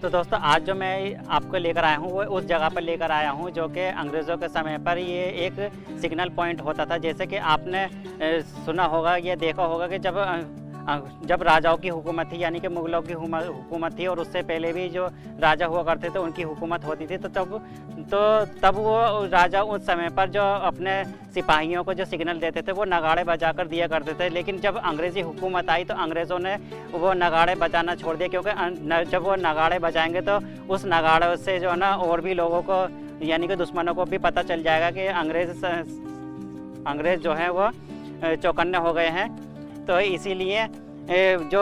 तो दोस्तों आज जो मैं आपको लेकर आया हूँ वो उस जगह पर लेकर आया हूँ जो कि अंग्रेज़ों के समय पर ये एक सिग्नल पॉइंट होता था। जैसे कि आपने सुना होगा या देखा होगा कि जब राजाओं की हुकूमत थी, यानी कि मुग़लों की हुकूमत थी, और उससे पहले भी जो राजा हुआ करते थे उनकी हुकूमत होती थी, तो तब वो राजा उस समय पर जो अपने सिपाहियों को जो सिग्नल देते थे वो नगाड़े बजाकर दिया करते थे। लेकिन जब अंग्रेज़ी हुकूमत आई तो अंग्रेज़ों ने वो नगाड़े बजाना छोड़ दिया, क्योंकि जब वो नगाड़े बजाएंगे तो उस नगाड़ों से जो है ना और भी लोगों को, यानी कि दुश्मनों को भी पता चल जाएगा कि अंग्रेज़ जो हैं वो चौकन्ने हो गए हैं। तो इसीलिए जो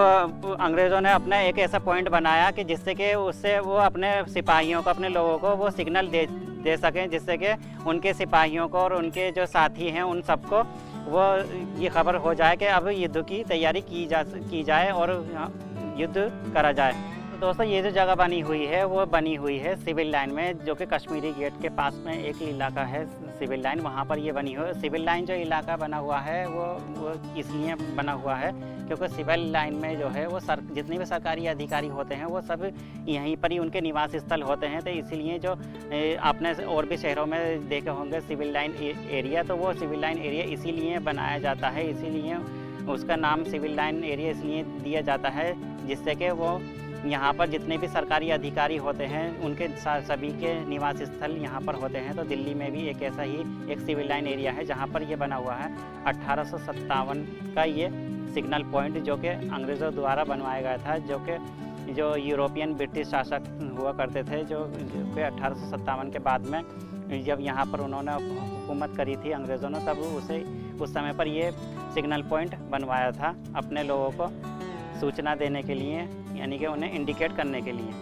अंग्रेज़ों ने अपना एक ऐसा पॉइंट बनाया कि जिससे कि उससे वो अपने सिपाहियों को, अपने लोगों को वो सिग्नल दे सकें, जिससे कि उनके सिपाहियों को और उनके जो साथी हैं उन सबको वो ये खबर हो जाए कि अब युद्ध की तैयारी की जाए और युद्ध करा जाए। तो दोस्तों ये जो जगह बनी हुई है वो बनी हुई है सिविल लाइन में, जो कि कश्मीरी गेट के पास में एक इलाका है सिविल लाइन, वहाँ पर ये बनी हुई है। सिविल लाइन जो इलाका बना हुआ है वो इसलिए बना हुआ है क्योंकि सिविल लाइन में जो है वो जितने भी सरकारी अधिकारी होते हैं वो सब यहीं पर ही उनके निवास स्थल होते हैं। तो इसीलिए जो आपने और भी शहरों में देखे होंगे सिविल लाइन एरिया, तो वो सिविल लाइन एरिया इसीलिए बनाया जाता है, इसीलिए उसका नाम सिविल लाइन एरिया इसलिए दिया जाता है, जिससे कि वो यहाँ पर जितने भी सरकारी अधिकारी होते हैं उनके सभी के निवास स्थल यहाँ पर होते हैं। तो दिल्ली में भी एक ऐसा ही एक सिविल लाइन एरिया है जहाँ पर ये बना हुआ है। 1857 का ये सिग्नल पॉइंट जो कि अंग्रेज़ों द्वारा बनवाया गया था, जो यूरोपियन ब्रिटिश शासक हुआ करते थे, जो कि 1857 के बाद में जब यहाँ पर उन्होंने हुकूमत करी थी अंग्रेज़ों ने, तब उस समय पर ये सिग्नल पॉइंट बनवाया था अपने लोगों को सूचना देने के लिए, यानी कि उन्हें इंडिकेट करने के लिए।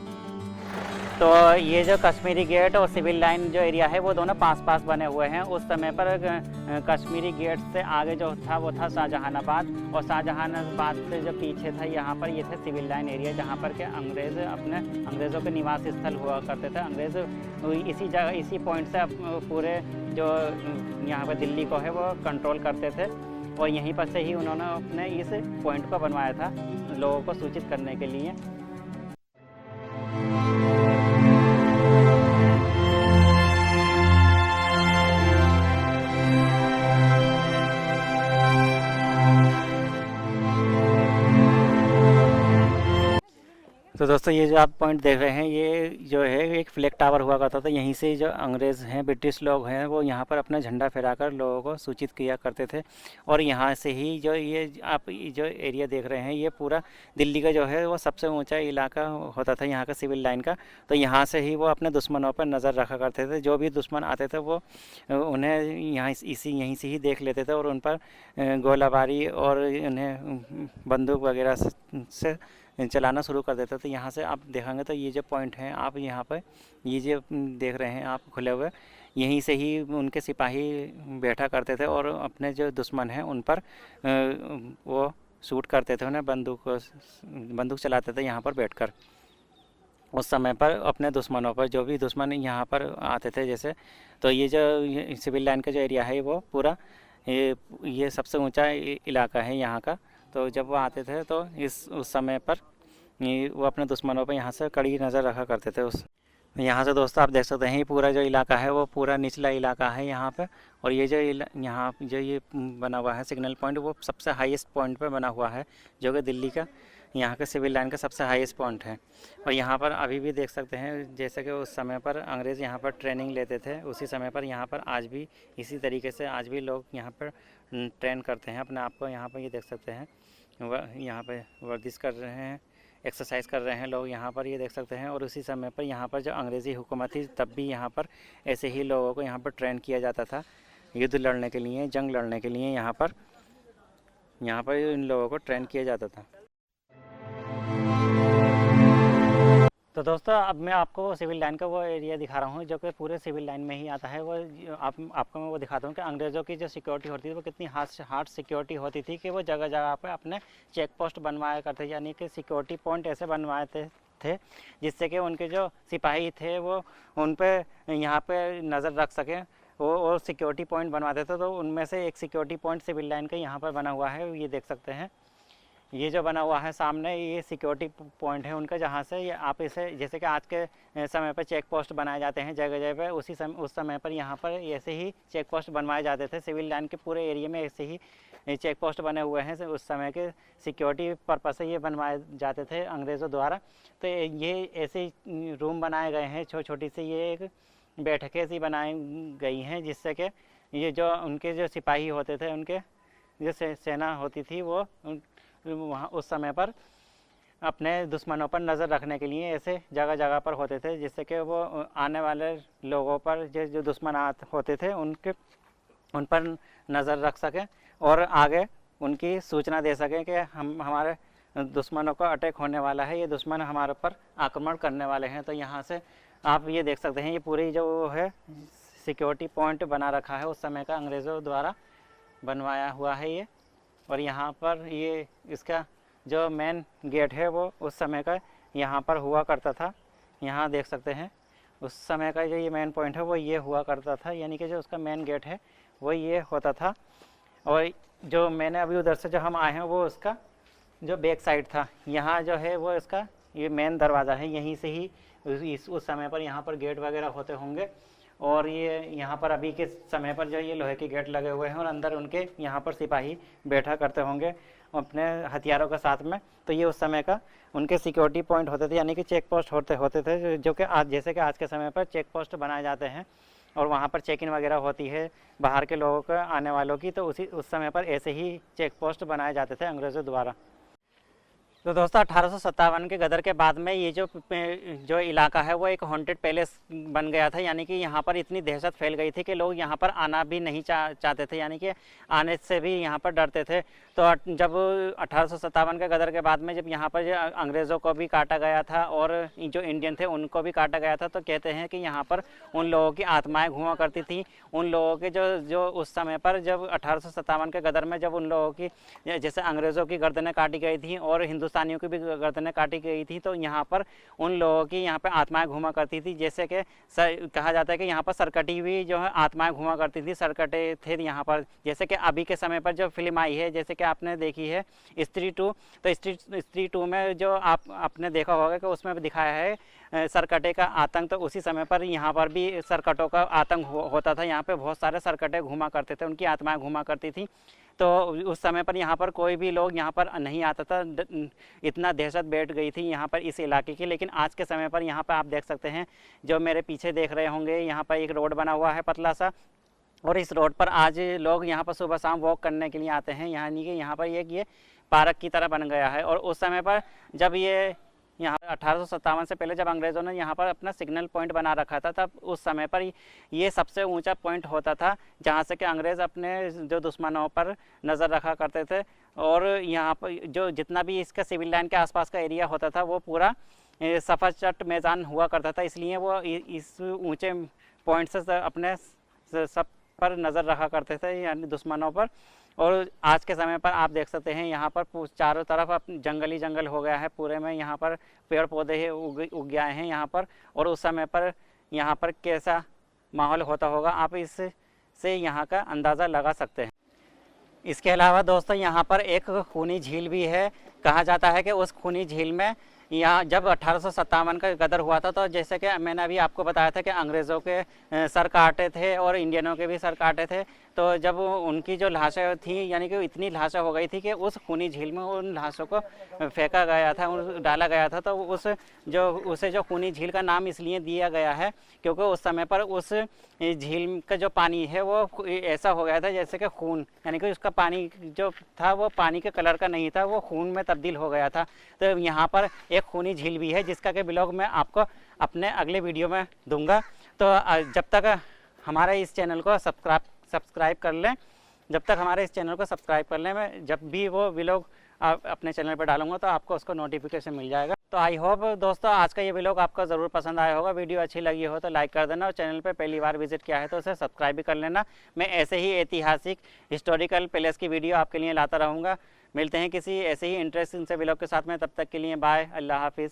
तो ये जो कश्मीरी गेट और सिविल लाइन जो एरिया है वो दोनों पास बने हुए हैं। उस समय पर कश्मीरी गेट से आगे जो था वो था शाहजहानाबाद, और शाहजहानाबाद से जो पीछे था यहाँ पर ये थे सिविल लाइन एरिया, जहाँ पर के अंग्रेज़ों के निवास स्थल हुआ करते थे। अंग्रेज़ इसी पॉइंट से पूरे जो यहाँ पर दिल्ली को है वो कंट्रोल करते थे, और यहीं पर से ही उन्होंने अपने इस पॉइंट को बनवाया था लोगों को सूचित करने के लिए। तो दोस्तों ये जो आप पॉइंट देख रहे हैं ये जो है एक फ्लैग टावर हुआ करता था। यहीं से जो अंग्रेज़ हैं, ब्रिटिश लोग हैं, वो यहाँ पर अपना झंडा फहराकर लोगों को सूचित किया करते थे। और यहाँ से ही जो आप जो एरिया देख रहे हैं ये पूरा दिल्ली का जो है वो सबसे ऊंचा इलाका होता था यहाँ का सिविल लाइन का। तो यहाँ से ही वो अपने दुश्मनों पर नज़र रखा करते थे। जो भी दुश्मन आते थे वो उन्हें यहीं से ही देख लेते थे और उन पर गोलाबारी और उन्हें बंदूक वगैरह से चलाना शुरू कर देते थे। यहाँ से आप देखेंगे तो ये जो पॉइंट हैं, आप यहाँ पर ये जो देख रहे हैं आप खुले हुए, यहीं से ही उनके सिपाही बैठा करते थे और अपने जो दुश्मन हैं उन पर वो शूट करते थे, उन्हें बंदूक चलाते थे यहाँ पर बैठकर। उस समय पर अपने दुश्मनों पर, जो भी दुश्मन यहाँ पर आते थे जैसे, तो ये जो सिविल लाइन का जो एरिया है वो पूरा ये सबसे ऊँचा इलाका है यहाँ का। तो जब वो आते थे तो उस समय पर वो अपने दुश्मनों पर यहाँ से कड़ी नज़र रखा करते थे। यहाँ से दोस्तों आप देख सकते हैं पूरा जो इलाका है वो पूरा निचला इलाका है यहाँ पे, और ये जो यहाँ जो ये बना हुआ है सिग्नल पॉइंट वो सबसे हाईएस्ट पॉइंट पे बना हुआ है, जो कि दिल्ली का यहाँ के सिविल लाइन का सबसे हाईएस्ट पॉइंट है। और यहाँ पर अभी भी देख सकते हैं जैसे कि उस समय पर अंग्रेज़ यहाँ पर ट्रेनिंग लेते थे, उसी समय पर यहाँ पर आज भी इसी तरीके से आज भी लोग यहाँ पर ट्रेन करते हैं अपने आप को। यहाँ पर ये देख सकते हैं यहाँ पर वर्जिश कर रहे हैं, एक्सरसाइज कर रहे हैं लोग यहाँ पर, ये देख सकते हैं। और उसी समय पर यहाँ पर जो अंग्रेज़ी हुकूमत थी तब भी यहाँ पर ऐसे ही लोगों को यहाँ पर ट्रेन किया जाता था युद्ध लड़ने के लिए, जंग लड़ने के लिए। यहाँ पर इन लोगों को ट्रेन किया जाता था। तो दोस्तों अब मैं आपको सिविल लाइन का वो एरिया दिखा रहा हूँ जो कि पूरे सिविल लाइन में ही आता है। वो आपको मैं वो दिखाता हूँ कि अंग्रेज़ों की जो सिक्योरिटी होती थी वो कितनी हार्ड सिक्योरिटी होती थी कि वो जगह जगह पे अपने चेक पोस्ट बनवाया करते थे, यानी कि सिक्योरिटी पॉइंट ऐसे बनवाए थे जिससे कि उनके जो सिपाही थे वो उन पर यहाँ पर नज़र रख सकें। वो और सिक्योरिटी पॉइंट बनवाते थे, तो उनमें से एक सिक्योरिटी पॉइंट सिविल लाइन का यहाँ पर बना हुआ है, ये देख सकते हैं। ये जो बना हुआ है सामने, ये सिक्योरिटी पॉइंट है उनका, जहाँ से आप इसे, जैसे कि आज के समय पर चेक पोस्ट बनाए जाते हैं जगह जगह पर, उस समय पर यहाँ पर ऐसे ही चेक पोस्ट बनवाए जाते थे। सिविल लाइन के पूरे एरिया में ऐसे ही चेक पोस्ट बने हुए हैं। उस समय के सिक्योरिटी पर्पस से ये बनवाए जाते थे अंग्रेज़ों द्वारा। तो ये ऐसे रूम बनाए गए हैं छोटी सी, ये एक बैठकें सी बनाई गई हैं, जिससे कि ये जो उनके जो सिपाही होते थे, उनके जो सेना होती थी, वो वहाँ उस समय पर अपने दुश्मनों पर नज़र रखने के लिए ऐसे जगह जगह पर होते थे, जिससे कि वो आने वाले लोगों पर जो दुश्मन होते थे उन पर नज़र रख सकें और आगे उनकी सूचना दे सकें कि हमारे दुश्मनों का अटैक होने वाला है, ये दुश्मन हमारे ऊपर आक्रमण करने वाले हैं। तो यहाँ से आप ये देख सकते हैं, ये पूरी जो है सिक्योरिटी पॉइंट बना रखा है, उस समय का अंग्रेज़ों द्वारा बनवाया हुआ है ये। और यहाँ पर ये इसका जो मेन गेट है वो उस समय का यहाँ पर हुआ करता था। यहाँ देख सकते हैं उस समय का जो ये मेन पॉइंट है वो ये हुआ करता था, यानी कि जो उसका मेन गेट है वो ये होता था। और जो मैंने अभी उधर से जो हम आए हैं वो उसका जो बैक साइड था, यहाँ जो है वो इसका ये मेन दरवाज़ा है। यहीं से ही उस समय पर यहाँ पर गेट वगैरह होते होंगे। और ये यहाँ पर अभी के समय पर जो ये लोहे के गेट लगे हुए हैं और अंदर उनके यहाँ पर सिपाही बैठा करते होंगे अपने हथियारों के साथ में। तो ये उस समय का उनके सिक्योरिटी पॉइंट होते थे, यानी कि चेक पोस्ट होते थे, जो कि आज जैसे कि आज के समय पर चेक पोस्ट बनाए जाते हैं और वहाँ पर चेक इन वगैरह होती है बाहर के लोगों को, आने वालों की। तो उस समय पर ऐसे ही चेक पोस्ट बनाए जाते थे अंग्रेज़ों द्वारा। तो दोस्तों 1857 के गदर के बाद में ये जो इलाका है वो एक हॉन्टेड पैलेस बन गया था, यानी कि यहाँ पर इतनी दहशत फैल गई थी कि लोग यहाँ पर आना भी नहीं चाहते थे, यानी कि आने से भी यहाँ पर डरते थे। तो जब 1857 के गदर के बाद में जब यहाँ पर अंग्रेज़ों को भी काटा गया था और जो इंडियन थे उनको भी काटा गया था, तो कहते हैं कि यहाँ पर उन लोगों की आत्माएँ घूमा करती थी। उन लोगों के जो उस समय पर जब 1857 के गदर में जब उन लोगों की, जैसे अंग्रेज़ों की गर्दनें काटी गई थी और हिंदुस्तानियों की भी गर्दनें काटी गई थी, तो यहाँ पर उन लोगों की यहाँ पर आत्माएं घूमा करती थी। जैसे कि कहा जाता है कि यहाँ पर सरकटी भी जो है आत्माएं घूमा करती थी, सरकटे थे यहाँ पर। जैसे कि अभी के समय पर जो फिल्म आई है, जैसे कि आपने देखी है स्त्री 2, तो स्त्री 2 में जो आपने देखा होगा कि उसमें भी दिखाया है सरकटे का आतंक। तो उसी समय पर यहाँ पर भी सरकटों का आतंक होता था। यहाँ पे बहुत सारे सरकटे घूमा करते थे, उनकी आत्माएं घूमा करती थी। तो उस समय पर यहाँ पर कोई भी लोग यहाँ पर नहीं आता था, इतना दहशत बैठ गई थी यहाँ पर इस इलाके की। लेकिन आज के समय पर यहाँ पर आप देख सकते हैं, जो मेरे पीछे देख रहे होंगे, यहाँ पर एक रोड बना हुआ है पतला सा, और इस रोड पर आज लोग यहाँ पर सुबह शाम वॉक करने के लिए आते हैं। यानी कि यहाँ पर ये पार्क की तरह बन गया है। और उस समय पर जब ये यहाँ 1857 से पहले जब अंग्रेज़ों ने यहाँ पर अपना सिग्नल पॉइंट बना रखा था, तब उस समय पर ये सबसे ऊंचा पॉइंट होता था, जहाँ से कि अंग्रेज़ अपने जो दुश्मनों पर नज़र रखा करते थे। और यहाँ पर जो जितना भी इसका सिविल लाइन के आसपास का एरिया होता था वो पूरा सफाचट मैदान हुआ करता था, इसलिए वो इस ऊँचे पॉइंट से अपने सब पर नज़र रखा करते थे, यानी दुश्मनों पर। और आज के समय पर आप देख सकते हैं यहाँ पर चारों तरफ जंगली जंगल हो गया है पूरे में, यहाँ पर पेड़ पौधे उग गए हैं यहाँ पर। और उस समय पर यहाँ पर कैसा माहौल होता होगा, आप इससे यहाँ का अंदाज़ा लगा सकते हैं। इसके अलावा दोस्तों यहाँ पर एक खूनी झील भी है। कहा जाता है कि उस खूनी झील में यहाँ जब 1857 का गदर हुआ था, तो जैसे कि मैंने अभी आपको बताया था कि अंग्रेज़ों के सर काटे थे और इंडियनों के भी सर काटे थे। तो जब उनकी जो लाशें थी, यानी कि इतनी लाशें हो गई थी कि उस खूनी झील में उन लाशों को फेंका गया था, डाला गया था। तो उसे जो खूनी झील का नाम इसलिए दिया गया है क्योंकि उस समय पर उस झील का जो पानी है वो ऐसा हो गया था जैसे कि खून, यानी कि उसका पानी जो था वो पानी के कलर का नहीं था, वो खून में तब्दील हो गया था। तो यहाँ पर एक खूनी झील भी है, जिसका कि ब्लॉग मैं आपको अपने अगले वीडियो में दूंगा। तो जब तक हमारे इस चैनल को सब्सक्राइब कर लें, मैं जब भी वो व्लॉग अपने चैनल पर डालूंगा तो आपको उसको नोटिफिकेशन मिल जाएगा। तो आई होप दोस्तों आज का ये व्लॉग आपको ज़रूर पसंद आया होगा। वीडियो अच्छी लगी हो तो लाइक कर देना, और चैनल पे पहली बार विजिट किया है तो उसे सब्सक्राइब भी कर लेना। मैं ऐसे ही ऐतिहासिक हिस्टोरिकल प्लेस की वीडियो आपके लिए लाता रहूँगा। मिलते हैं किसी ऐसे ही इंटरेस्टिंग से व्लॉग के साथ में, तब तक के लिए बाय, अल्लाह हाफिज़।